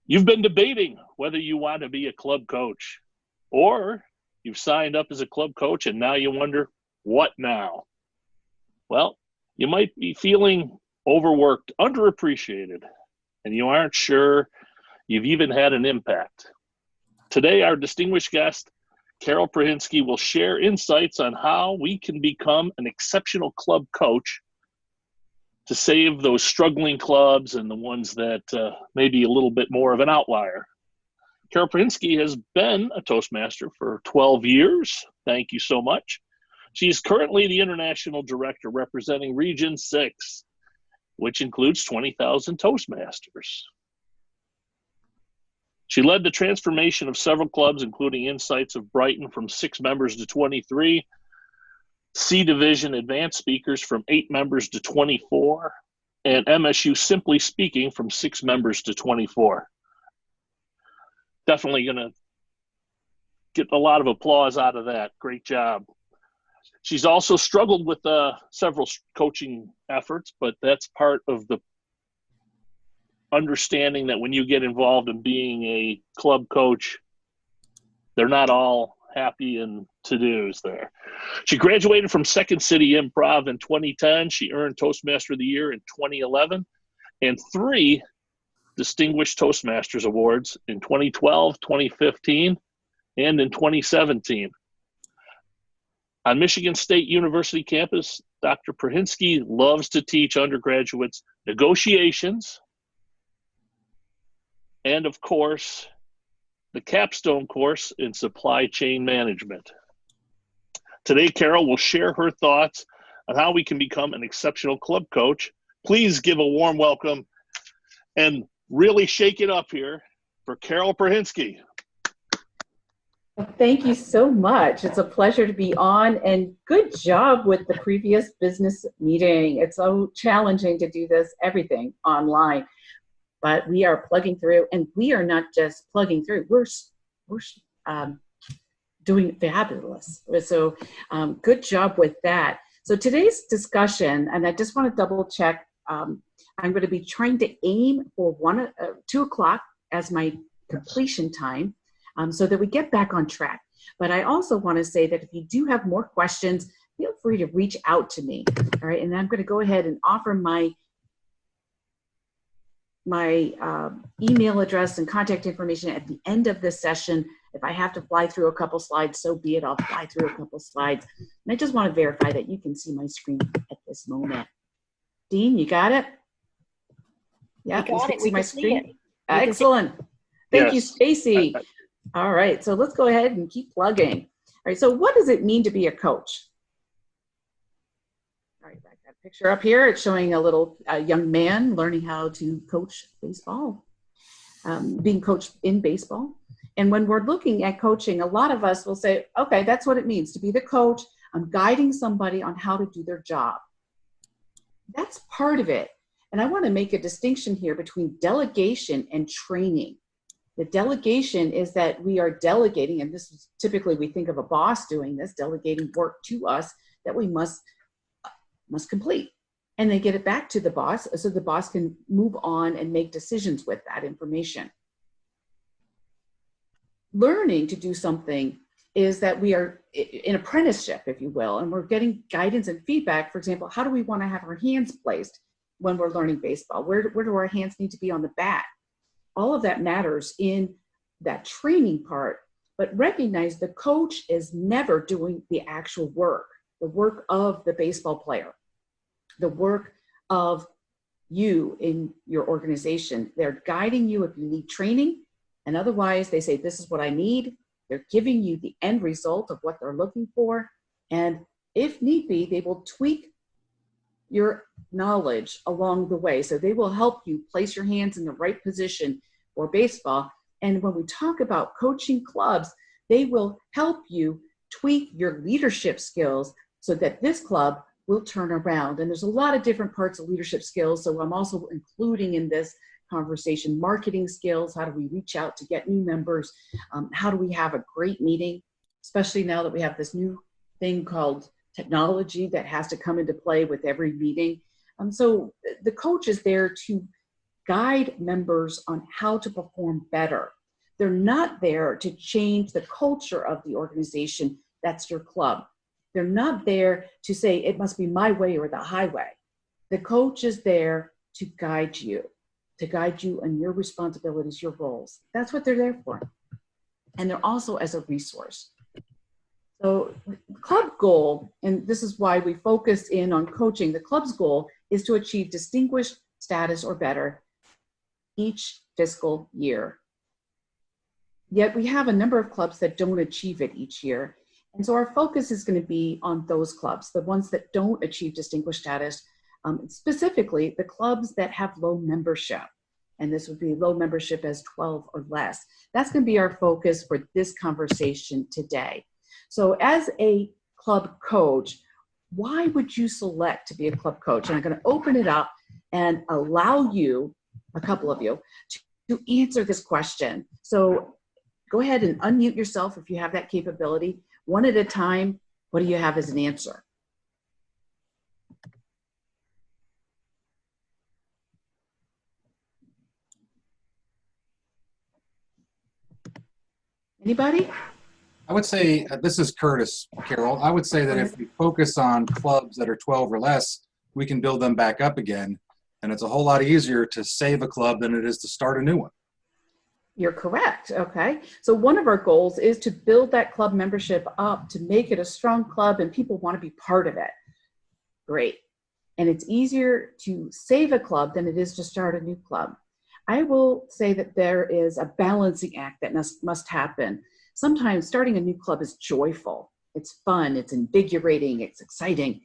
You've been debating whether you want to be a club coach, or you've signed up as a club coach and now you wonder, what now? Well, you might be feeling overworked, underappreciated, and you aren't sure you've even had an impact. Today, our distinguished guest, Carol Prahinski, will share insights on how we can become an exceptional club coach to save those struggling clubs and the ones that may be a little bit more of an outlier. Carol Prahinski has been a Toastmaster for 12 years. Thank you so much. She's currently the International Director representing Region 6, which includes 20,000 Toastmasters. She led the transformation of several clubs, including Insights of Brighton from 6 members to 23, C Division Advanced Speakers from 8 members to 24, and MSU Simply Speaking from 6 members to 24. Definitely going to get a lot of applause out of that. Great job. She's also struggled with several coaching efforts, but that's part of the understanding that when you get involved in being a club coach, they're not all happy and to-dos there. She graduated from Second City Improv in 2010. She earned Toastmaster of the Year in 2011 and 3 Distinguished Toastmasters Awards in 2012, 2015, and in 2017. On Michigan State University campus, Dr. Prahinski loves to teach undergraduates negotiations and, of course, the capstone course in supply chain management. Today, Carol will share her thoughts on how we can become an exceptional club coach. Please give a warm welcome and really shake it up here for Carol Prahinski. Thank you so much. It's a pleasure to be on, and good job with the previous business meeting. It's so challenging to do everything online, but we are plugging through, and we are not just plugging through, we're doing fabulous. So good job with that. So today's discussion, and I just want to double check, I'm going to be trying to aim for 2 o'clock as my completion time, so that we get back on track. But I also want to say that if you do have more questions, feel free to reach out to me. All right, and I'm going to go ahead and offer my email address and contact information at the end of this session. If I have to fly through a couple slides, so be it. I'll fly through a couple slides. And I just want to verify that you can see my screen at this moment. Dean, you got it? Yeah, you can see my screen. Excellent. Thank you, Stacy. All right, so let's go ahead and keep plugging. All right, so what does it mean to be a coach? All right, back that picture up here. It's showing a young man learning how to coach baseball, being coached in baseball. And when we're looking at coaching, a lot of us will say, okay, that's what it means to be the coach. I'm guiding somebody on how to do their job. That's part of it. And I want to make a distinction here between delegation and training. The delegation is that we are delegating, and this is typically we think of a boss doing this, delegating work to us that we must complete. And they get it back to the boss so the boss can move on and make decisions with that information. Learning to do something is that we are in apprenticeship, if you will, and we're getting guidance and feedback. For example, how do we want to have our hands placed when we're learning baseball? Where do our hands need to be on the bat? All of that matters in that training part, but recognize the coach is never doing the actual work, the work of the baseball player, the work of you in your organization. They're guiding you if you need training, and otherwise they say, this is what I need. They're giving you the end result of what they're looking for, and if need be, they will tweak your knowledge along the way. So they will help you place your hands in the right position for baseball. And when we talk about coaching clubs, they will help you tweak your leadership skills so that this club will turn around. And there's a lot of different parts of leadership skills. So I'm also including in this conversation marketing skills. How do we reach out to get new members? How do we have a great meeting, especially now that we have this new thing called technology that has to come into play with every meeting. So the coach is there to guide members on how to perform better. They're not there to change the culture of the organization. That's your club. They're not there to say it must be my way or the highway. The coach is there to guide you in your responsibilities, your roles. That's what they're there for. And they're also as a resource. So the club goal, and this is why we focus in on coaching, the club's goal is to achieve distinguished status or better each fiscal year. Yet we have a number of clubs that don't achieve it each year. And so our focus is going to be on those clubs, the ones that don't achieve distinguished status, specifically the clubs that have low membership. And this would be low membership as 12 or less. That's going to be our focus for this conversation today. So as a club coach, why would you select to be a club coach? And I'm going to open it up and allow you, a couple of you, to answer this question. So go ahead and unmute yourself if you have that capability. One at a time, what do you have as an answer? Anybody? I would say, this is Curtis, Carol. I would say that if we focus on clubs that are 12 or less, we can build them back up again. And it's a whole lot easier to save a club than it is to start a new one. You're correct. Okay. So one of our goals is to build that club membership up to make it a strong club and people want to be part of it. Great. And it's easier to save a club than it is to start a new club. I will say that there is a balancing act that must happen. Sometimes starting a new club is joyful. It's fun. It's invigorating. It's exciting.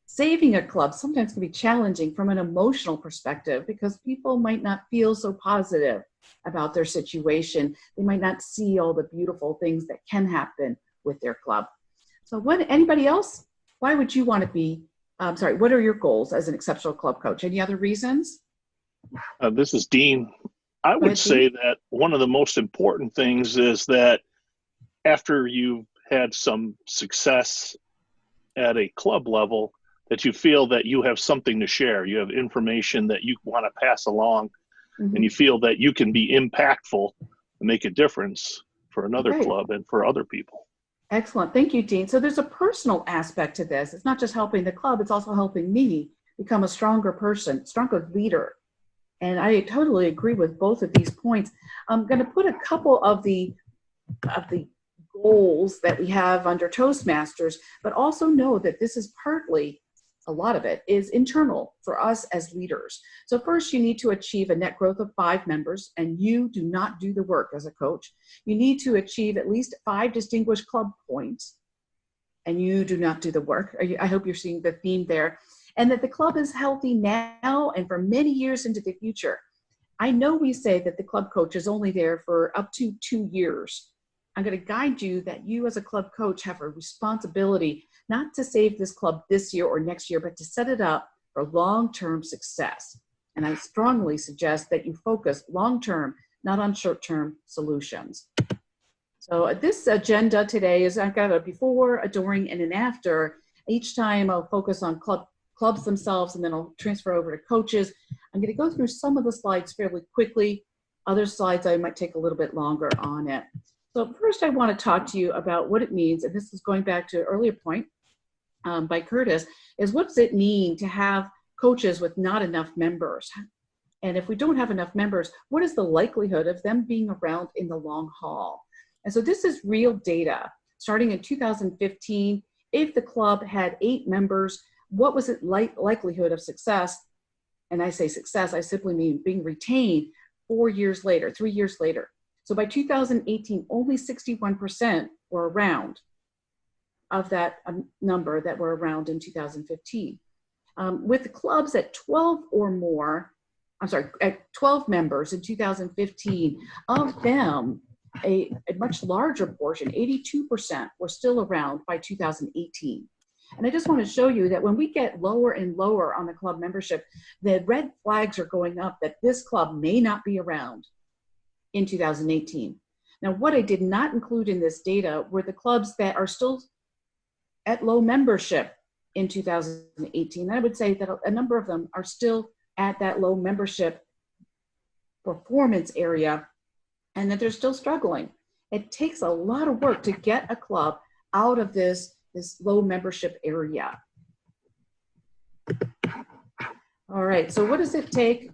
Saving a club sometimes can be challenging from an emotional perspective because people might not feel so positive about their situation. They might not see all the beautiful things that can happen with their club. So anybody else? Why would you want to be, what are your goals as an exceptional club coach? Any other reasons? This is Dean. I would say that one of the most important things is that after you've had some success at a club level, that you feel that you have something to share. You have information that you want to pass along, and you feel that you can be impactful and make a difference for another club and for other people. Excellent. Thank you, Dean. So there's a personal aspect to this. It's not just helping the club, it's also helping me become a stronger person, stronger leader. And I totally agree with both of these points. I'm going to put a couple of the goals that we have under Toastmasters, but also know that this is partly, a lot of it is internal for us as leaders. So first, you need to achieve a net growth of 5 members, and you do not do the work as a coach. You need to achieve at least 5 distinguished club points, and you do not do the work. I hope you're seeing the theme there. And that the club is healthy now and for many years into the future. I know we say that the club coach is only there for up to 2 years. I'm going to guide you that you as a club coach have a responsibility not to save this club this year or next year, but to set it up for long-term success. And I strongly suggest that you focus long-term, not on short-term solutions. So this agenda today is I've got a before, a during, and an after. Each time I'll focus on clubs themselves, and then I'll transfer over to coaches. I'm going to go through some of the slides fairly quickly. Other slides I might take a little bit longer on it. So first I want to talk to you about what it means, and this is going back to an earlier point by Curtis, is what does it mean to have coaches with not enough members? And if we don't have enough members, what is the likelihood of them being around in the long haul? And so this is real data. Starting in 2015, if the club had 8 members, what was it likelihood of success? And I say success, I simply mean being retained 4 years later, 3 years later. So by 2018, only 61% were around of that number that were around in 2015. With the clubs at 12 or more, at 12 members in 2015, of them, a much larger portion, 82%, were still around by 2018. And I just want to show you that when we get lower and lower on the club membership, the red flags are going up that this club may not be around in 2018. Now, what I did not include in this data were the clubs that are still at low membership in 2018. I would say that a number of them are still at that low membership performance area and that they're still struggling. It takes a lot of work to get a club out of this low membership area. All right, so what does it take?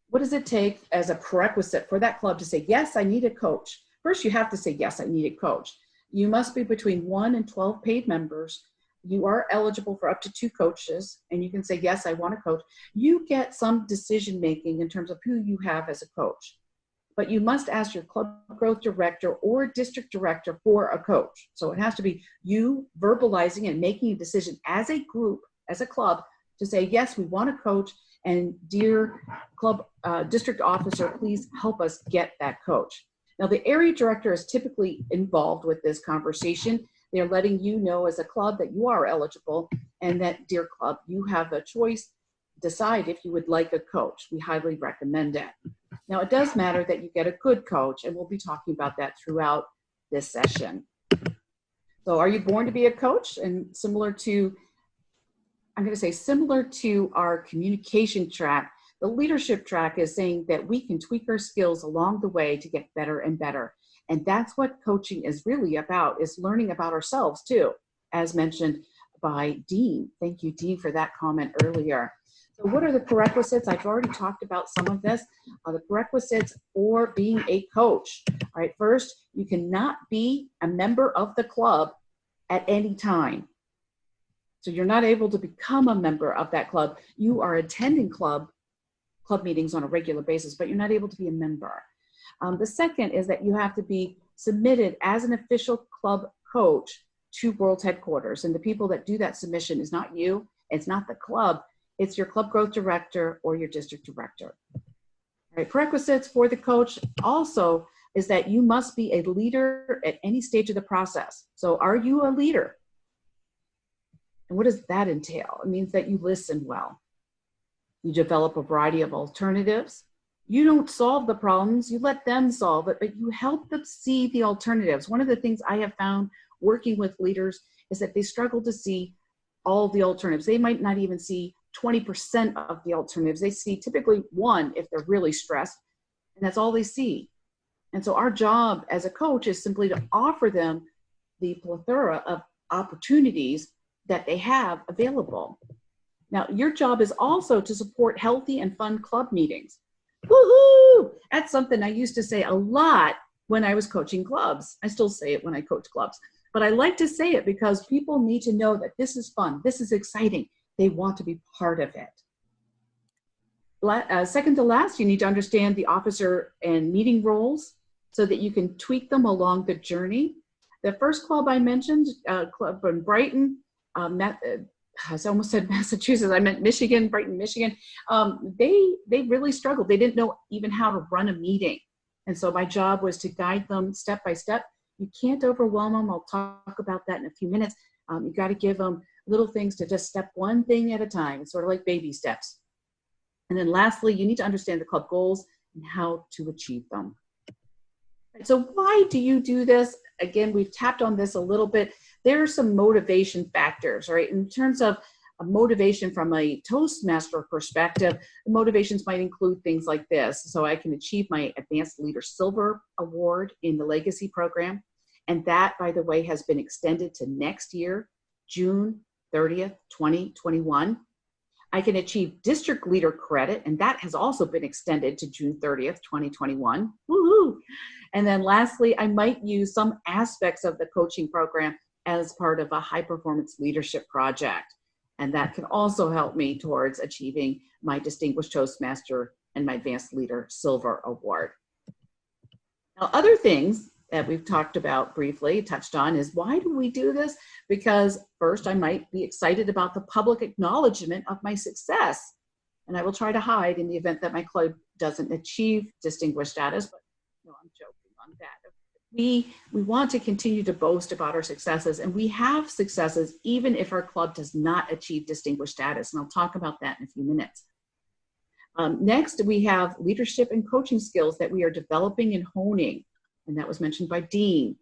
What does it take as a prerequisite for that club to say, yes, I need a coach? First, you have to say, yes, I need a coach. You must be between 1 and 12 paid members. You are eligible for up to 2 coaches, and you can say, yes, I want a coach. You get some decision-making in terms of who you have as a coach, but you must ask your club growth director or district director for a coach. So it has to be you verbalizing and making a decision as a group, as a club, to say, yes, we want a coach, and dear club district officer, please help us get that coach. Now, the area director is typically involved with this conversation. They're letting you know as a club that you are eligible and that, dear club, you have a choice. Decide if you would like a coach. We highly recommend it. Now, it does matter that you get a good coach, and we'll be talking about that throughout this session. So are you born to be a coach? And similar to, I'm going to say similar to our communication track, the leadership track is saying that we can tweak our skills along the way to get better and better. And that's what coaching is really about, is learning about ourselves too, as mentioned by Dean. Thank you, Dean, for that comment earlier. So what are the prerequisites? I've already talked about some of this. The prerequisites for being a coach. All right, first, you cannot be a member of the club at any time. So you're not able to become a member of that club. You are attending club meetings on a regular basis, but you're not able to be a member. The second is that you have to be submitted as an official club coach to World's headquarters. And the people that do that submission is not you, it's not the club, it's your club growth director or your district director. All right, prerequisites for the coach also is that you must be a leader at any stage of the process. So are you a leader? And what does that entail? It means that you listen well. You develop a variety of alternatives. You don't solve the problems, you let them solve it, but you help them see the alternatives. One of the things I have found working with leaders is that they struggle to see all the alternatives. They might not even see 20% of the alternatives. They see typically 1 if they're really stressed, and that's all they see. And so our job as a coach is simply to offer them the plethora of opportunities that they have available. Now, your job is also to support healthy and fun club meetings. Woohoo! That's something I used to say a lot when I was coaching clubs. I still say it when I coach clubs, but I like to say it because people need to know that this is fun, this is exciting. They want to be part of it. Second to last, you need to understand the officer and meeting roles so that you can tweak them along the journey. The first club I mentioned, club in Brighton, I almost said Massachusetts, I meant Michigan, Brighton, Michigan. They really struggled. They didn't know even how to run a meeting. And so my job was to guide them step by step. You can't overwhelm them. I'll talk about that in a few minutes. You got to give them little things to just step one thing at a time. It's sort of like baby steps. And then lastly, you need to understand the club goals and how to achieve them. So why do you do this? Again, we've tapped on this a little bit. There are some motivation factors, right? In terms of a motivation from a Toastmaster perspective, the motivations might include things like this. So I can achieve my Advanced Leader Silver Award in the Legacy program. And that, by the way, has been extended to next year, June 30th, 2021. I can achieve District Leader Credit, and that has also been extended to June 30th, 2021. Woohoo! And then lastly, I might use some aspects of the coaching program as part of a high-performance leadership project. And that can also help me towards achieving my Distinguished Toastmaster and my Advanced Leader Silver Award. Now, other things that we've talked about briefly, touched on, is why do we do this? Because first, I might be excited about the public acknowledgement of my success. And I will try to hide in the event that my club doesn't achieve distinguished status, but no, I'm joking on that. We want to continue to boast about our successes, and we have successes even if our club does not achieve distinguished status, and I'll talk about that in a few minutes. Next, we have leadership and coaching skills that we are developing and honing, and that was mentioned by Dean.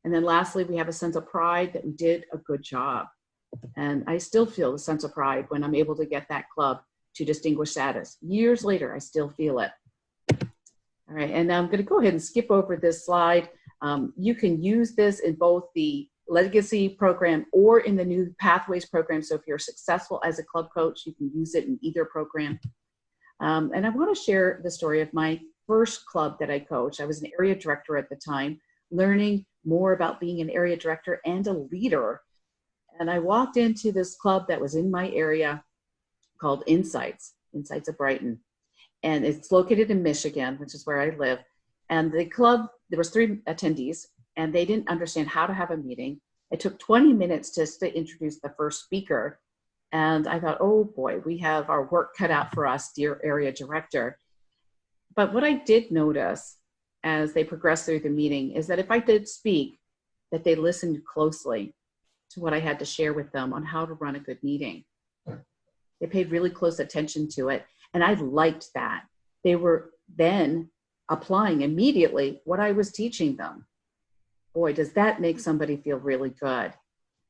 And then lastly, we have a sense of pride that we did a good job. And I still feel a sense of pride when I'm able to get that club to distinguished status. Years later, I still feel it. All right, and now I'm going to go ahead and skip over this slide. You can use this in both the Legacy program or in the new Pathways program. So if you're successful as a club coach, you can use it in either program. And I want to share the story of my first club that I coached. I was an area director at the time, learning more about being an area director and a leader. And I walked into this club that was in my area called Insights of Brighton. And it's located in Michigan, which is where I live. And the club, there was 3 attendees, and they didn't understand how to have a meeting. It took 20 minutes just to introduce the first speaker. And I thought, oh boy, we have our work cut out for us, dear area director. But what I did notice as they progressed through the meeting is that if I did speak, that they listened closely to what I had to share with them on how to run a good meeting. They paid really close attention to it. And I liked that. They were then applying immediately what I was teaching them. Boy, does that make somebody feel really good.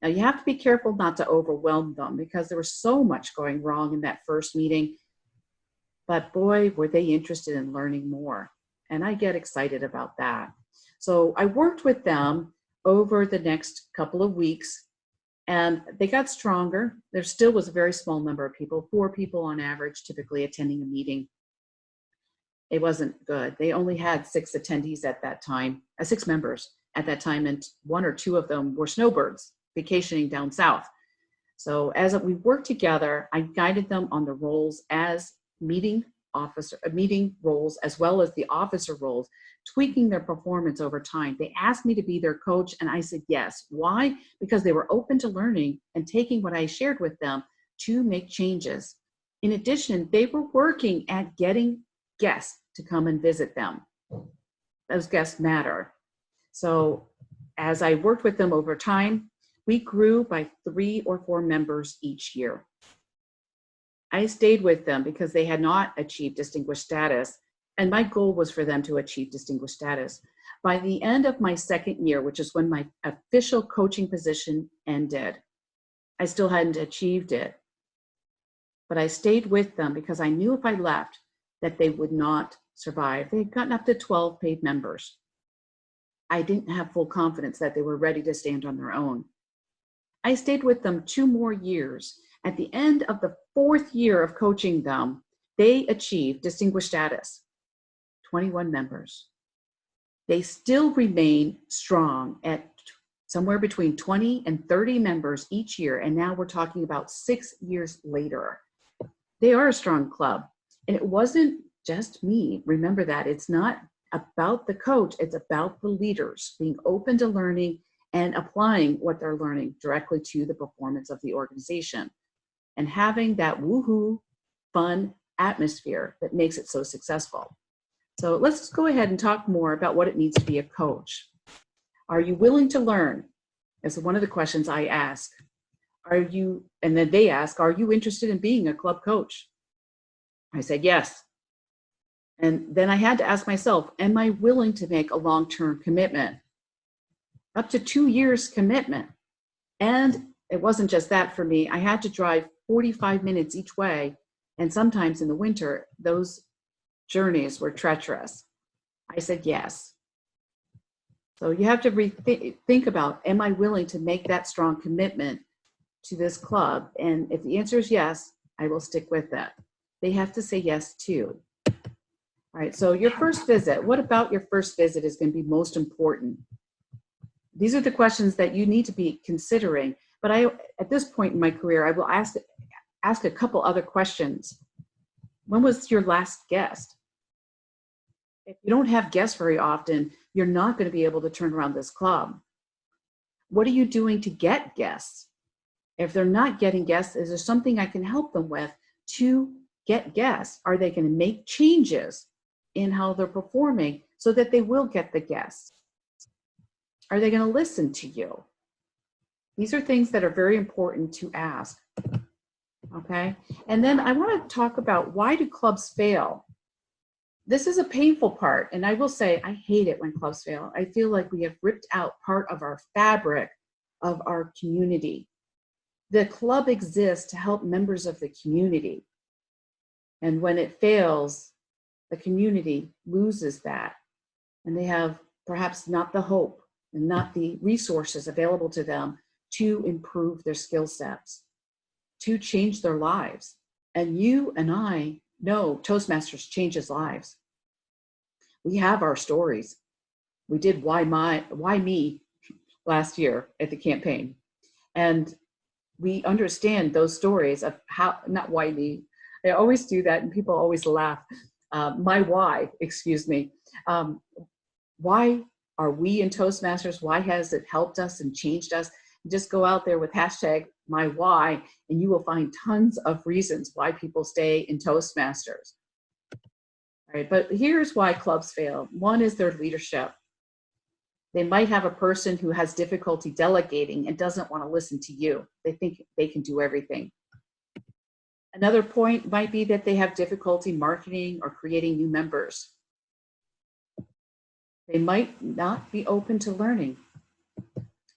Now you have to be careful not to overwhelm them because there was so much going wrong in that first meeting. But boy, were they interested in learning more. And I get excited about that. So I worked with them over the next couple of weeks and they got stronger. There still was a very small number of people, 4 people on average, typically attending a meeting. It wasn't good. They only had 6 attendees at that time, 6 members at that time, and 1 or 2 of them were snowbirds vacationing down south. So as we worked together, I guided them on the roles as meeting roles as well as the officer roles, tweaking their performance over time. They asked me to be their coach and I said yes. Why? Because they were open to learning and taking what I shared with them to make changes. In addition, they were working at getting guests to come and visit them. Those guests matter. So as I worked with them over time, we grew by 3 or 4 members each year. I stayed with them because they had not achieved distinguished status, and my goal was for them to achieve distinguished status. By the end of my 2nd year, which is when my official coaching position ended, I still hadn't achieved it. But I stayed with them because I knew if I left that they would not survive. They had gotten up to 12 paid members. I didn't have full confidence that they were ready to stand on their own. I stayed with them 2 more years. At the end of the 4th year of coaching them, they achieved distinguished status, 21 members. They still remain strong at somewhere between 20 and 30 members each year, and now we're talking about 6 years later. They are a strong club, and it wasn't just me. Remember that. It's not about the coach, it's about the leaders being open to learning and applying what they're learning directly to the performance of the organization and having that woohoo fun atmosphere that makes it so successful. So let's go ahead and talk more about what it means to be a coach. Are you willing to learn? That's one of the questions I ask. And then they ask, are you interested in being a club coach? I said, yes. And then I had to ask myself, am I willing to make a long-term commitment? Up to 2 years commitment. And it wasn't just that for me. I had to drive 45 minutes each way. And sometimes in the winter, those journeys were treacherous. I said yes. So you have to think about, am I willing to make that strong commitment to this club? And if the answer is yes, I will stick with that. They have to say yes too. All right, so your first visit, what about your first visit is going to be most important? These are the questions that you need to be considering. But at this point in my career, I will ask a couple other questions. When was your last guest? If you don't have guests very often, you're not going to be able to turn around this club. What are you doing to get guests? If they're not getting guests, is there something I can help them with to get guests? Are they going to make changes in how they're performing so that they will get the guests? Are they going to listen to you? These are things that are very important to ask. Okay. And then I want to talk about, why do clubs fail? This is a painful part. And I will say, I hate it when clubs fail. I feel like we have ripped out part of our fabric of our community. The club exists to help members of the community. And when it fails, the community loses that. And they have perhaps not the hope and not the resources available to them to improve their skill sets, to change their lives. And you and I know Toastmasters changes lives. We have our stories. We did Why Me last year at the campaign. And we understand those stories of how, not why me. I always do that and people always laugh. My why, excuse me. Why are we in Toastmasters? Why has it helped us and changed us? Just go out there with hashtag my why and you will find tons of reasons why people stay in Toastmasters. All right, but here's why clubs fail. One is their leadership. They might have a person who has difficulty delegating and doesn't want to listen to you. They think they can do everything. Another point might be that they have difficulty marketing or creating new members. They might not be open to learning.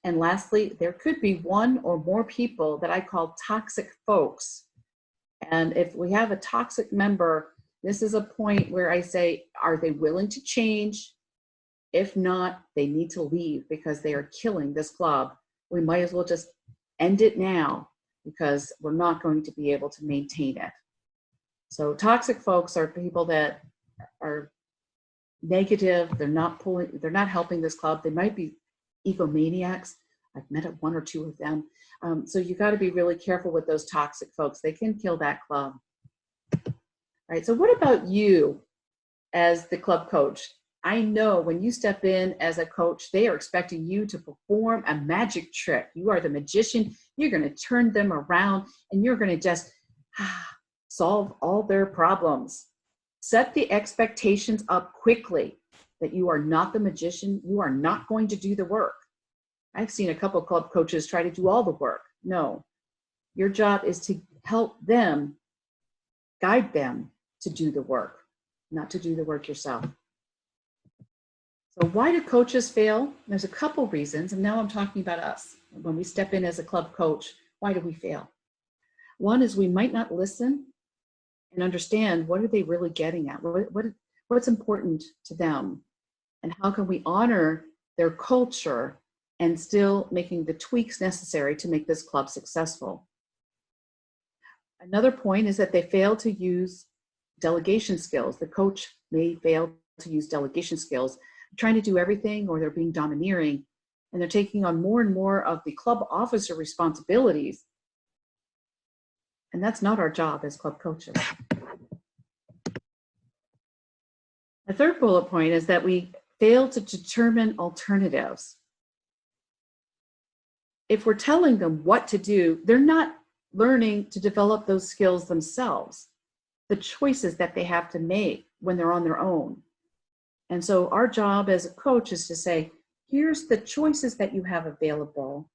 And lastly, there could be one or more people that I call toxic folks. And if we have a toxic member, this is a point where I say, are they willing to change? If not, they need to leave because they are killing this club. We might as well just end it now because we're not going to be able to maintain it. So toxic folks are people that are negative. They're not helping this club. They might be egomaniacs. I've met one or two of them. So you got to be really careful with those toxic folks. They can kill that club. All right, so what about you as the club coach? I know when you step in as a coach, they are expecting you to perform a magic trick. You are the magician. You're going to turn them around and you're going to just solve all their problems. Set the expectations up quickly that you are not the magician. You are not going to do the work. I've seen a couple of club coaches try to do all the work. No, your job is to help them, guide them to do the work, not to do the work yourself. So why do coaches fail? There's a couple reasons, and now I'm talking about us. When we step in as a club coach, why do we fail? One is we might not listen and understand what are they really getting at? What's important to them? And how can we honor their culture and still making the tweaks necessary to make this club successful? Another point is that they fail to use delegation skills. The coach may fail to use delegation skills, trying to do everything, or they're being domineering and they're taking on more and more of the club officer responsibilities. And that's not our job as club coaches. The third bullet point is that we fail to determine alternatives. If we're telling them what to do, they're not learning to develop those skills themselves, the choices that they have to make when they're on their own. And so our job as a coach is to say, here's the choices that you have available.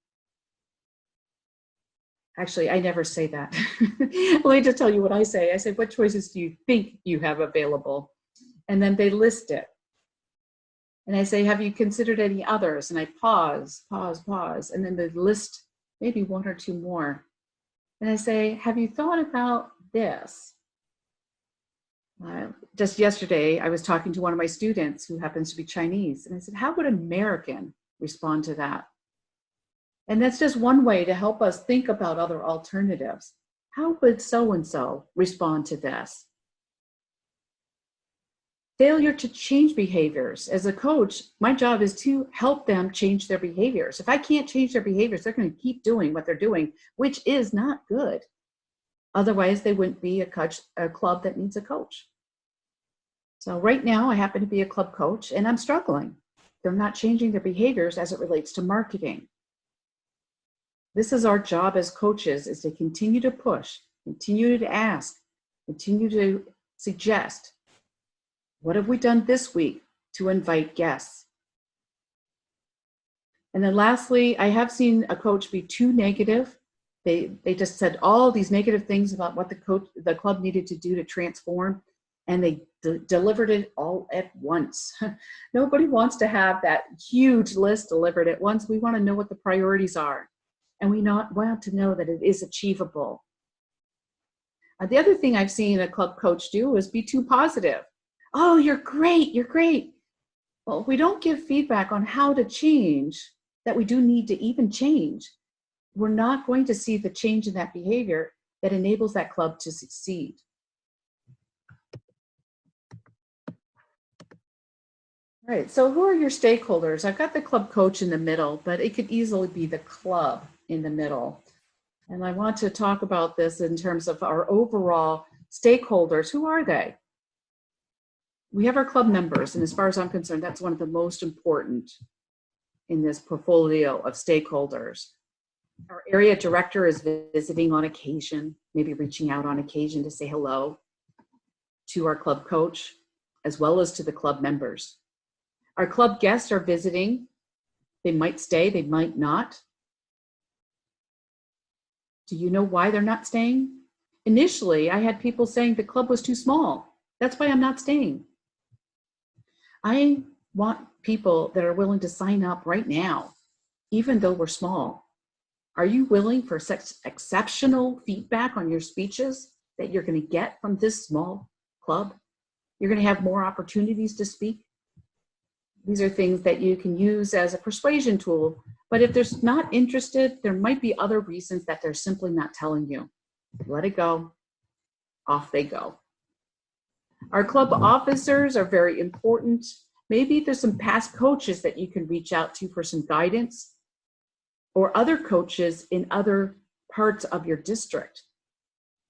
Actually, I never say that. Let me just tell you what I say. I say, what choices do you think you have available? And then they list it. And I say, have you considered any others? And I pause. And then they list maybe one or two more. And I say, have you thought about this? Just yesterday, I was talking to one of my students who happens to be Chinese. And I said, how would an American respond to that? And that's just one way to help us think about other alternatives. How would so-and-so respond to this? Failure to change behaviors. As a coach, my job is to help them change their behaviors. If I can't change their behaviors, they're going to keep doing what they're doing, which is not good. Otherwise, they wouldn't be a club that needs a coach. So right now, I happen to be a club coach, and I'm struggling. They're not changing their behaviors as it relates to marketing. This is our job as coaches, is to continue to push, continue to ask, continue to suggest. What have we done this week to invite guests? And then lastly, I have seen a coach be too negative. They just said all these negative things about what the club needed to do to transform, and they delivered it all at once. Nobody wants to have that huge list delivered at once. We want to know what the priorities are, and we want to know that it is achievable. The other thing I've seen a club coach do is be too positive. Oh, you're great, you're great. Well, if we don't give feedback on how to change, that we do need to even change, we're not going to see the change in that behavior that enables that club to succeed. All right, so who are your stakeholders? I've got the club coach in the middle, but it could easily be the club in the middle. And I want to talk about this in terms of our overall stakeholders. Who are they? We have our club members, and as far as I'm concerned, that's one of the most important in this portfolio of stakeholders. Our area director is visiting on occasion, maybe reaching out on occasion to say hello to our club coach, as well as to the club members. Our club guests are visiting. They might stay, they might not. Do you know why they're not staying? Initially, I had people saying the club was too small. That's why I'm not staying. I want people that are willing to sign up right now, even though we're small. Are you willing for such exceptional feedback on your speeches that you're going to get from this small club? You're going to have more opportunities to speak. These are things that you can use as a persuasion tool. But if they're not interested, there might be other reasons that they're simply not telling you. Let it go. Off they go. Our club officers are very important. Maybe there's some past coaches that you can reach out to for some guidance, or other coaches in other parts of your district.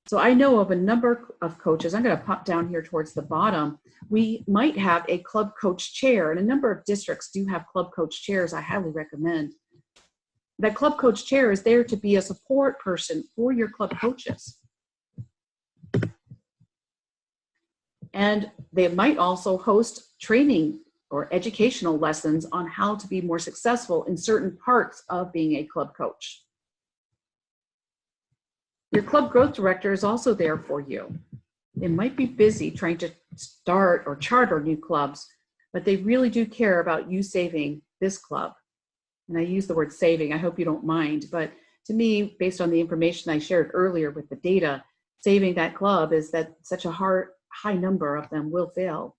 So I know of a number of coaches. I'm going to pop down here towards the bottom. We might have a club coach chair, and a number of districts do have club coach chairs. I highly recommend. That club coach chair is there to be a support person for your club coaches. And they might also host training or educational lessons on how to be more successful in certain parts of being a club coach. Your club growth director is also there for you. They might be busy trying to start or charter new clubs, but they really do care about you saving this club. And I use the word saving, I hope you don't mind, but to me, based on the information I shared earlier with the data, saving that club is that such a high number of them will fail.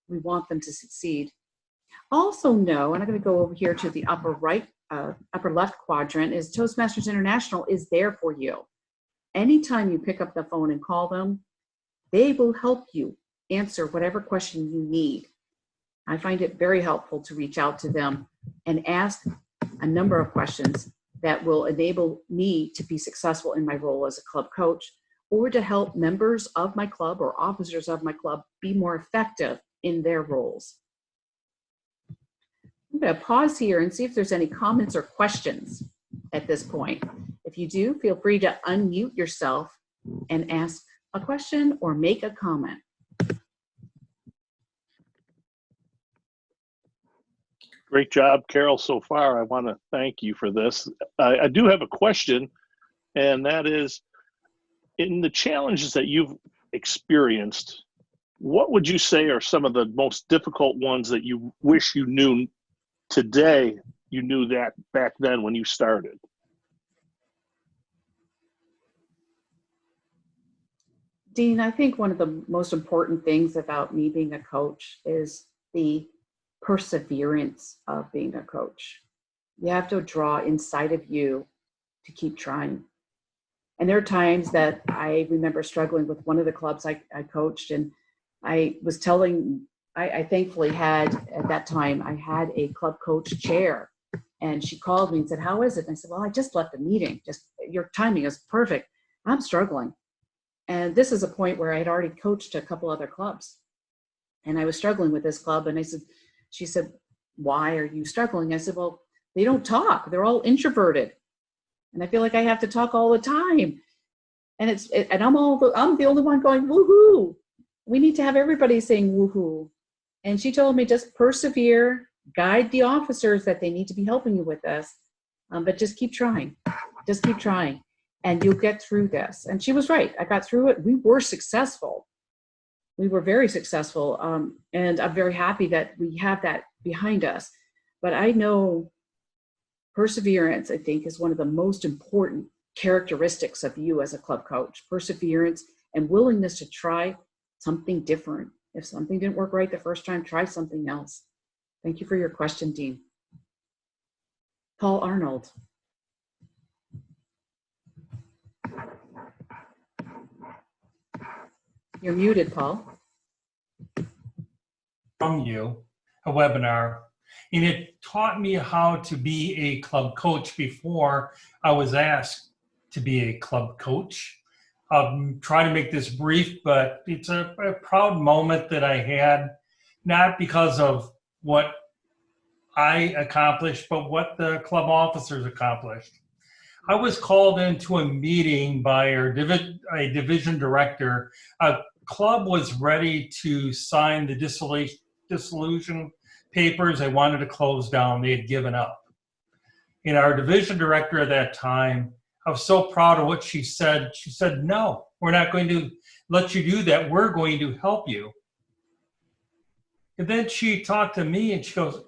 We want them to succeed. Also know, and I'm going to go over here to the upper left quadrant, is Toastmasters International is there for you. Anytime you pick up the phone and call them, they will help you answer whatever question you need. I find it very helpful to reach out to them and ask a number of questions that will enable me to be successful in my role as a club coach, or to help members of my club or officers of my club be more effective in their roles. I'm going to pause here and see if there's any comments or questions at this point. If you do, feel free to unmute yourself and ask a question or make a comment. Great job, Carol, so far. I want to thank you for this. I do have a question, and that is, in the challenges that you've experienced, what would you say are some of the most difficult ones that you wish you knew today, you knew that back then when you started? Dean, I think one of the most important things about me being a coach is the perseverance of being a coach. You have to draw inside of you to keep trying. And there are times that I remember struggling with one of the clubs I coached, and I was telling, I thankfully had, at that time, I had a club coach chair, and she called me and said, "How is it?" And I said, "Well, I just left the meeting. Your timing is perfect. I'm struggling." And this is a point where I had already coached a couple other clubs, and I was struggling with this club. And she said, "Why are you struggling?" I said, "Well, they don't talk. They're all introverted. And I feel like I have to talk all the time. And I'm the only one going, woohoo. We need to have everybody saying woohoo." And she told me, just persevere, guide the officers that they need to be helping you with this, but just keep trying. Just keep trying, and you'll get through this. And she was right. I got through it. We were successful. We were very successful. And I'm very happy that we have that behind us. But I know perseverance, I think, is one of the most important characteristics of you as a club coach: perseverance and willingness to try something different. If something didn't work right the first time, try something else. Thank you for your question, Dean. Paul Arnold. You're muted, Paul. From you, a webinar, and it taught me how to be a club coach before I was asked to be a club coach. I'll try to make this brief, but it's a proud moment that I had, not because of what I accomplished, but what the club officers accomplished. I was called into a meeting by a division director. A club was ready to sign the dissolution papers. They wanted to close down. They had given up. And our division director at that time, I was so proud of what she said. She said, "No, we're not going to let you do that. We're going to help you." And then she talked to me and she goes,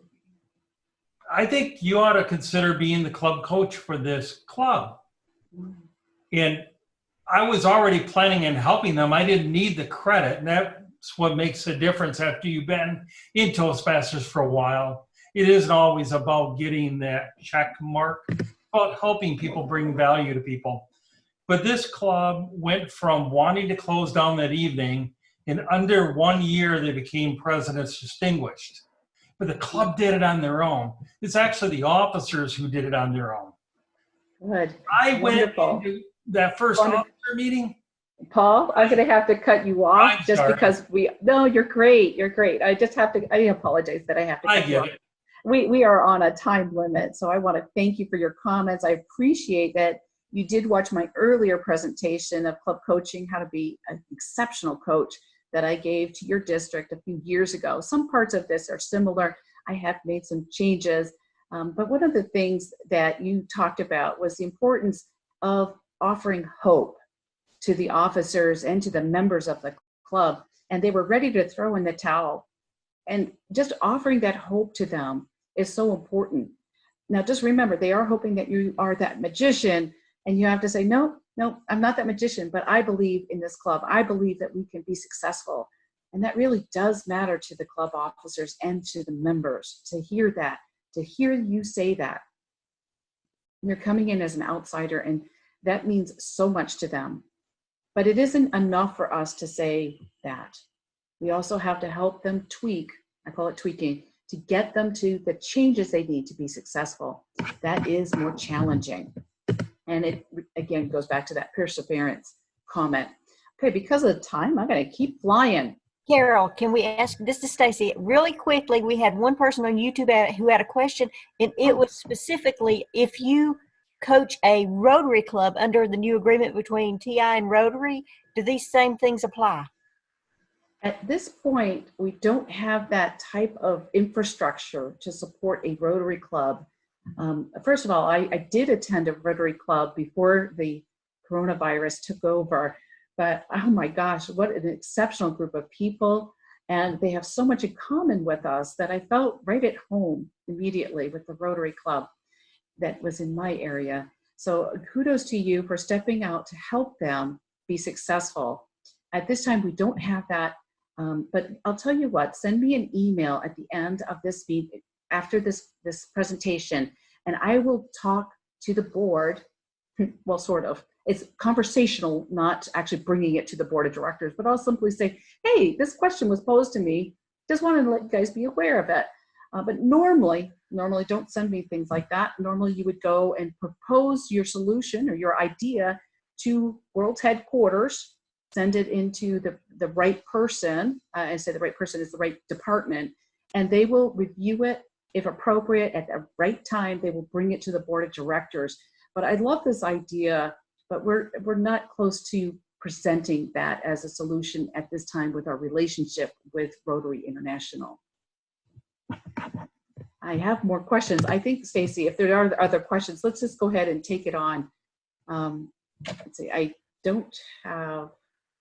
"I think you ought to consider being the club coach for this club." And I was already planning on helping them. I didn't need the credit. And that's what makes a difference after you've been in Toastmasters for a while. It isn't always about getting that check mark, it's about helping people bring value to people. But this club went from wanting to close down that evening, in under 1 year, they became President's Distinguished. But the club did it on their own. It's actually the officers who did it on their own. Good. I Wonderful. went into that first officer meeting. Paul, I'm going to have to cut you off I'm just sorry. because no, you're great. You're great. I just have to, I apologize that I have to cut you get off. it. We are on a time limit, so I want to thank you for your comments. I appreciate that you did watch my earlier presentation of club coaching, how to be an exceptional coach, that I gave to your district a few years ago. Some parts of this are similar. I have made some changes, but one of the things that you talked about was the importance of offering hope to the officers and to the members of the club, and they were ready to throw in the towel. And just offering that hope to them is so important. Now, just remember, they are hoping that you are that magician, and you have to say, no, I'm not that magician, but I believe in this club. I believe that we can be successful. And that really does matter to the club officers and to the members, to hear that, to hear you say that. You're coming in as an outsider, and that means so much to them. But it isn't enough for us to say that. We also have to help them tweak, I call it tweaking, to get them to the changes they need to be successful. That is more challenging. And it, again, goes back to that perseverance comment. Okay, because of the time, I'm going to keep flying. Carol, can we ask, this is Stacy, really quickly, we had one person on YouTube who had a question, and it was specifically, if you coach a Rotary Club under the new agreement between TI and Rotary, do these same things apply? At this point, we don't have that type of infrastructure to support a Rotary Club. First of all, I did attend a Rotary Club before the coronavirus took over, but oh my gosh, what an exceptional group of people. And they have so much in common with us that I felt right at home immediately with the Rotary Club that was in my area. So kudos to you for stepping out to help them be successful. At this time, we don't have that, but I'll tell you what, send me an email at the end of this meeting, after this presentation, and I will talk to the board, well, sort of. It's conversational, not actually bringing it to the board of directors, but I'll simply say, hey, this question was posed to me. Just wanted to let you guys be aware of it. But normally don't send me things like that. Normally you would go and propose your solution or your idea to World's headquarters, send it into the right person, and say the right person is the right department, and they will review it. If appropriate, at the right time, they will bring it to the board of directors. But I love this idea, but we're not close to presenting that as a solution at this time with our relationship with Rotary International. I have more questions. I think, Stacy, if there are other questions, let's just go ahead and take it on. Let's see, I don't have.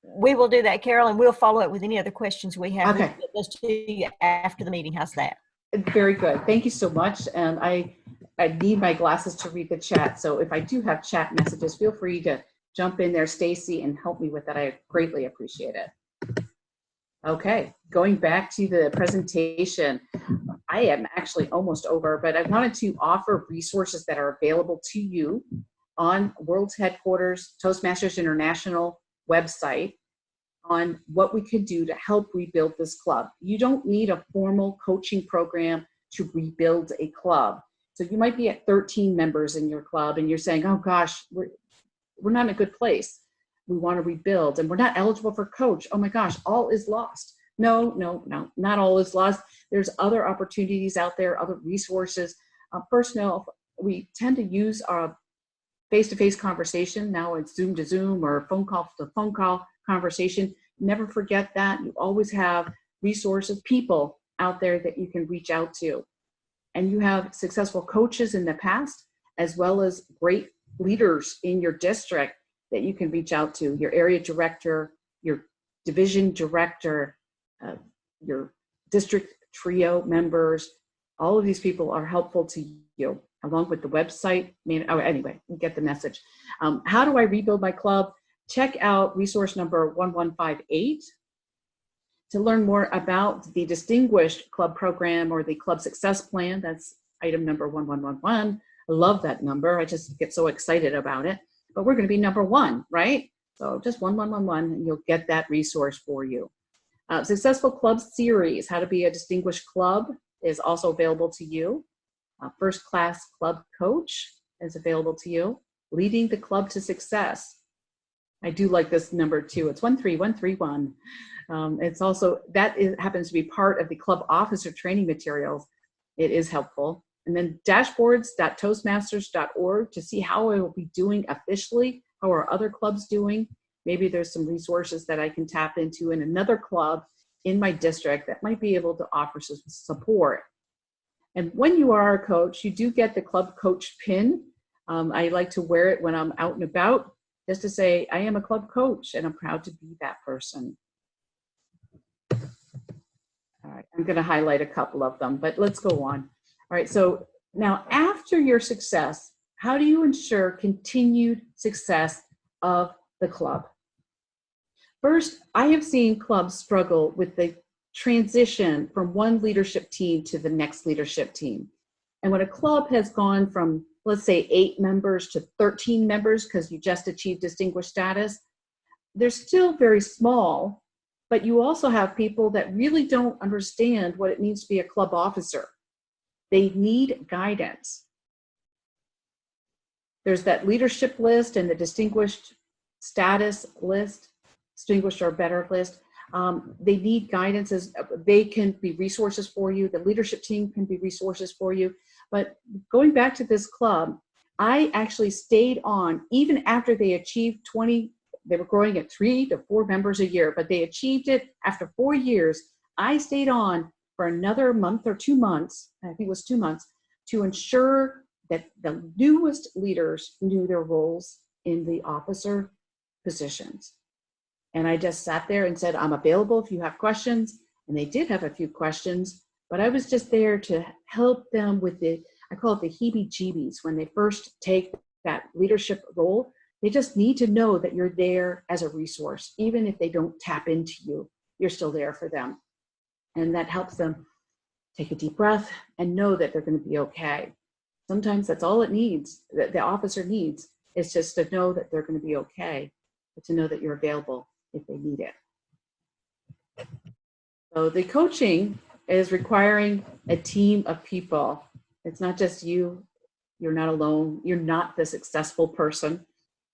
We will do that, Carol, and we'll follow up with any other questions we have. Okay. We'll get those to you after the meeting. How's that? Very good. Thank you so much. And I I need my glasses to read the chat. So if I do have chat messages, feel free to jump in there, Stacy, and help me with that. I greatly appreciate it. Okay, going back to the presentation, I am actually almost over, but I wanted to offer resources that are available to you on World's Headquarters, Toastmasters International website on what we could do to help rebuild this club. You don't need a formal coaching program to rebuild a club. So you might be at 13 members in your club and you're saying, oh gosh, we're not in a good place. We want to rebuild and we're not eligible for coach. Oh my gosh, all is lost. No, not all is lost. There's other opportunities out there, other resources. First, we tend to use our face-to-face conversation. Now it's Zoom to Zoom or phone call to phone call conversation. Never forget that. You always have resources, people out there that you can reach out to. And you have successful coaches in the past, as well as great leaders in your district that you can reach out to, your area director, your division director, your district trio members. All of these people are helpful to you, along with the website. Anyway, you get the message. How do I rebuild my club? Check out resource number 1158 to learn more about the Distinguished Club Program or the Club Success Plan. That's item number 1111. I love that number. I just get so excited about it. But we're going to be number 1, right? So just 1111, and you'll get that resource for you. Successful Club Series, How to Be a Distinguished Club, is also available to you. First Class Club Coach is available to you. Leading the Club to Success. I do like this number too. It's 13131. It's also, happens to be part of the club officer training materials. It is helpful. And then dashboards.toastmasters.org to see how I will be doing officially. How are other clubs doing? Maybe there's some resources that I can tap into in another club in my district that might be able to offer some support. And when you are a coach, you do get the club coach pin. I like to wear it when I'm out and about, just to say, I am a club coach and I'm proud to be that person. All right, I'm gonna highlight a couple of them, but let's go on. All right, so now after your success, how do you ensure continued success of the club? First, I have seen clubs struggle with the transition from one leadership team to the next leadership team. And when a club has gone from, let's say, 8 members to 13 members because you just achieved distinguished status, they're still very small, but you also have people that really don't understand what it means to be a club officer. They need guidance. There's that leadership list and the distinguished status list, distinguished or better list. They need guidance. As they can be resources for you. The leadership team can be resources for you. But going back to this club, I actually stayed on even after they achieved 20, they were growing at 3 to 4 members a year, but they achieved it after 4 years. I stayed on for another month or 2 months, I think it was 2 months, to ensure that the newest leaders knew their roles in the officer positions. And I just sat there and said, I'm available if you have questions. And they did have a few questions, but I was just there to help them with I call it the heebie-jeebies. When they first take that leadership role, they just need to know that you're there as a resource. Even if they don't tap into you, you're still there for them. And that helps them take a deep breath and know that they're going to be okay. Sometimes that's all it needs, that the officer needs, is just to know that they're going to be okay, but to know that you're available if they need it. So the coaching is requiring a team of people. It's not just you. You're not alone. You're not the successful person.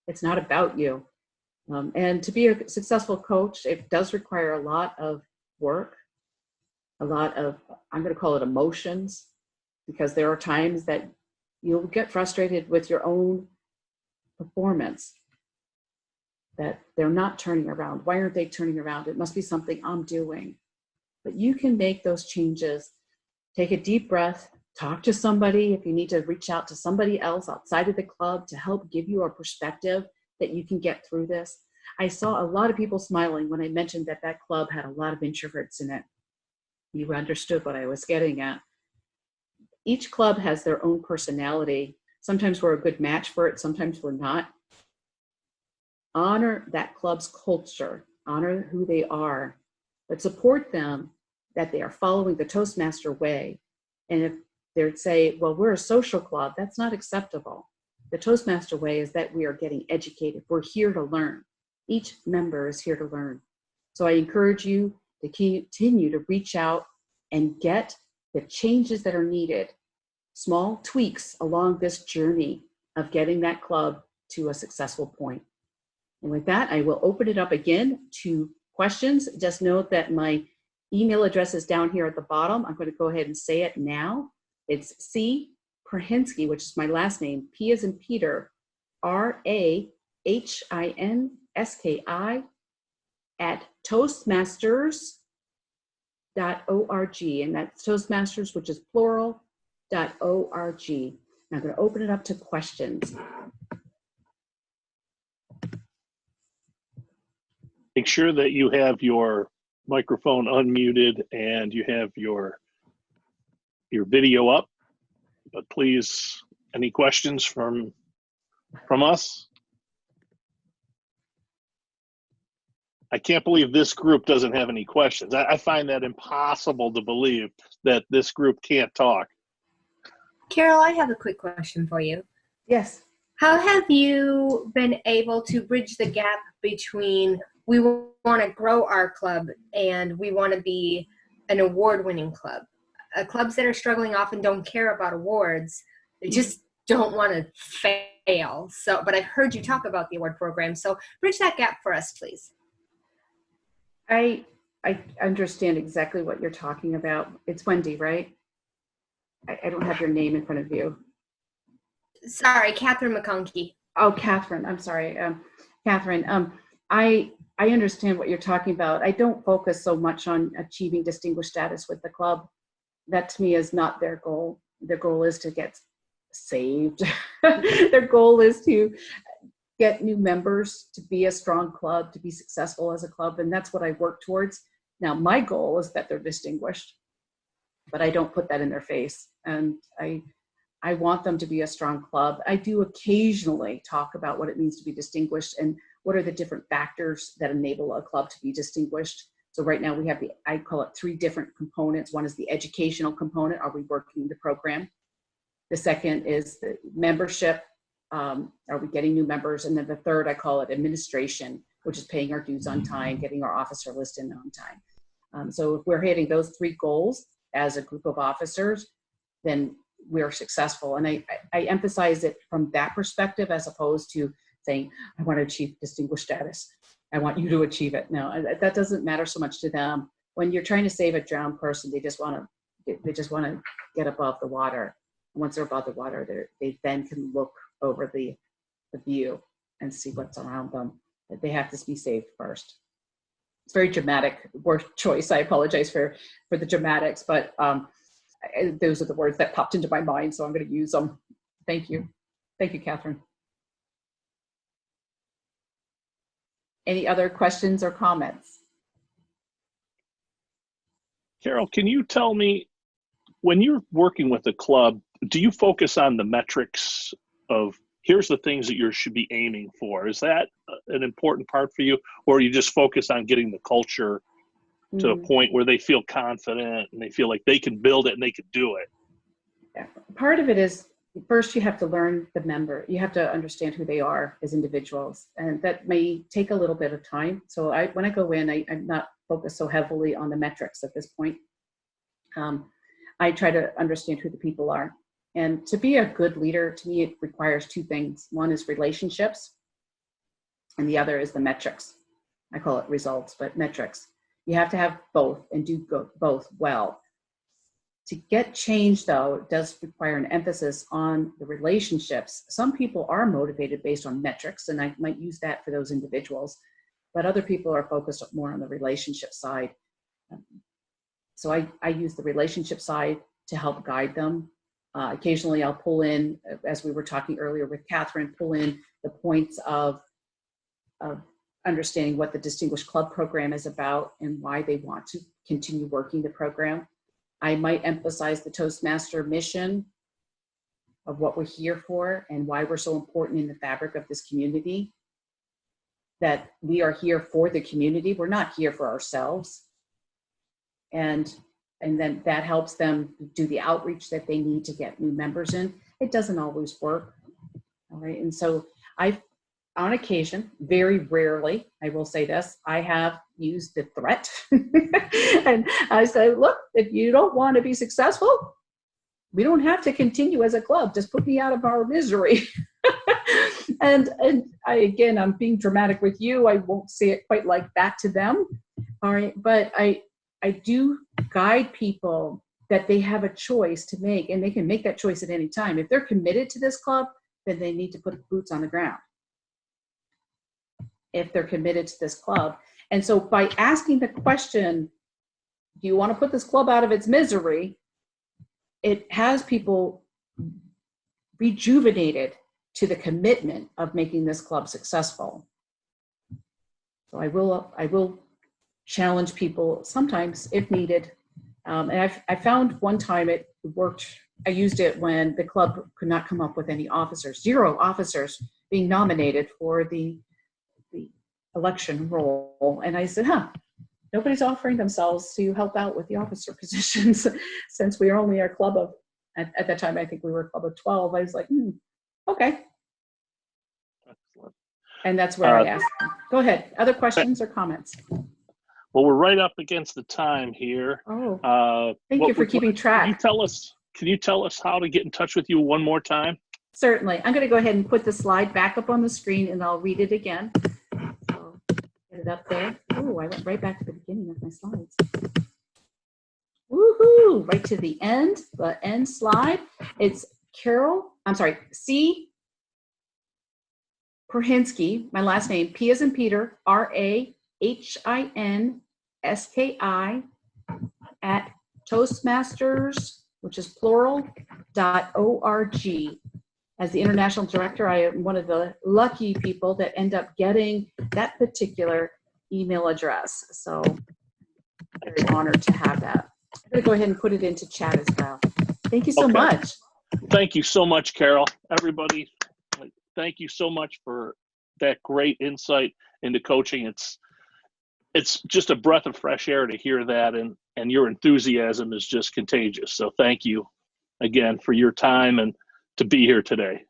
It's not about you. And to be a successful coach, it does require a lot of work, a lot of, I'm going to call it emotions, because there are times that you'll get frustrated with your own performance, that they're not turning around. Why aren't they turning around? It must be something I'm doing. But you can make those changes. Take a deep breath, talk to somebody if you need to reach out to somebody else outside of the club to help give you a perspective that you can get through this. I saw a lot of people smiling when I mentioned that that club had a lot of introverts in it. You understood what I was getting at. each club has their own personality. Sometimes we're a good match for it, sometimes we're not. Honor that club's culture, honor who they are, but support them that they are following the Toastmaster way. And if they'd say, well, we're a social club, that's not acceptable. The Toastmaster way is that we are getting educated. We're here to learn. Each member is here to learn. So I encourage you to continue to reach out and get the changes that are needed, small tweaks along this journey of getting that club to a successful point. And with that, I will open it up again to questions. Just note that my email address is down here at the bottom. I'm going to go ahead and say it now. It's C. Prahinski, which is my last name, P as in Peter, Rahinski at Toastmasters.org. And that's Toastmasters, which is plural, .org. Now I'm going to open it up to questions. Make sure that you have your microphone unmuted and you have your video up. But please, any questions from us? I can't believe this group doesn't have any questions. I find that impossible to believe that this group can't talk. Carol, I have a quick question for you. Yes. How have you been able to bridge the gap between we want to grow our club and we want to be an award-winning club? Clubs that are struggling often don't care about awards. They just don't want to fail. So, but I've heard you talk about the award program. So bridge that gap for us, please. I understand exactly what you're talking about. It's Wendy, right? I don't have your name in front of you. Sorry, Catherine McConkey. Oh, Catherine. I'm sorry. Catherine, I understand what you're talking about. I don't focus so much on achieving distinguished status with the club. That to me is not their goal. Their goal is to get saved. Their goal is to get new members, to be a strong club, to be successful as a club. And that's what I work towards. Now, my goal is that they're distinguished, but I don't put that in their face. And I want them to be a strong club. I do occasionally talk about what it means to be distinguished and what are the different factors that enable a club to be distinguished. So right now we have I call it 3 different components. One is the educational component. Are we working the program? The second is the membership. Are we getting new members? And then the third, I call it administration, which is paying our dues on time, getting our officer list in on time. So if we're hitting those 3 goals as a group of officers, then we're successful. And I emphasize it from that perspective as opposed to saying, I want to achieve distinguished status. I want you to achieve it. No, that doesn't matter so much to them. When you're trying to save a drowned person, they just want to get above the water. And once they're above the water, they then can look over the view and see what's around them. They have to be saved first. It's very dramatic word choice. I apologize for the dramatics, but those are the words that popped into my mind, so I'm going to use them. Thank you. Thank you, Catherine. Any other questions or comments? Carol, can you tell me, when you're working with a club, do you focus on the metrics of here's the things that you should be aiming for? Is that an important part for you? Or you just focus on getting the culture to a point where they feel confident and they feel like they can build it and they can do it? Yeah. Part of it is, first you have to learn the member. You have to understand who they are as individuals. And that may take a little bit of time. So when I go in, I'm not focused so heavily on the metrics at this point. I try to understand who the people are. And to be a good leader, to me, it requires 2 things. One is relationships, and the other is the metrics. I call it results, but metrics. You have to have both and do both well. To get change, though, it does require an emphasis on the relationships. Some people are motivated based on metrics, and I might use that for those individuals, but other people are focused more on the relationship side. So I use the relationship side to help guide them. Occasionally I'll pull in, as we were talking earlier with Catherine, pull in the points of understanding what the Distinguished Club program is about and why they want to continue working the program. I might emphasize the Toastmaster mission of what we're here for and why we're so important in the fabric of this community, that we are here for the community. We're not here for ourselves. And then that helps them do the outreach that they need to get new members in. It doesn't always work. All right. And so on occasion, very rarely, I will say this, I have used the threat. And I say, look, if you don't want to be successful, we don't have to continue as a club. Just put me out of our misery. and again, I'm being dramatic with you. I won't say it quite like that to them. All right. But I do guide people that they have a choice to make, and they can make that choice at any time. If they're committed to this club, then they need to put boots on the ground. If they're committed to this club. And so by asking the question, do you want to put this club out of its misery? It has people rejuvenated to the commitment of making this club successful. So I will challenge people sometimes if needed. And I found one time it worked. I used it when the club could not come up with any officers, 0 officers being nominated for the election role. And I said, nobody's offering themselves to help out with the officer positions since we are only a club of, at that time, I think we were a club of 12. I was like, okay. Excellent. And that's where I asked them. Go ahead. Other questions or comments? Well, we're right up against the time here. Oh, thank you for keeping track. Can you tell us how to get in touch with you one more time? Certainly. I'm going to go ahead and put the slide back up on the screen, and I'll read it again. So get it up there. Oh, I went right back to the beginning of my slides. Woohoo! Right to the end slide. It's C. Prahinski, my last name, P as in Peter, Rahinski at Toastmasters, which is plural, .org. As the international director, I am one of the lucky people that end up getting that particular email address. So very honored to have that. I'm going to go ahead and put it into chat as well. Thank you so much. Thank you so much, Carol. Everybody, thank you so much for that great insight into coaching. It's just a breath of fresh air to hear that, and your enthusiasm is just contagious. So thank you again for your time and to be here today.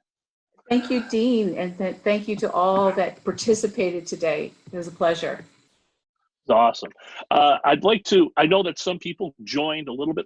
Thank you, Dean, and thank you to all that participated today. It was a pleasure. It's awesome. I know that some people joined a little bit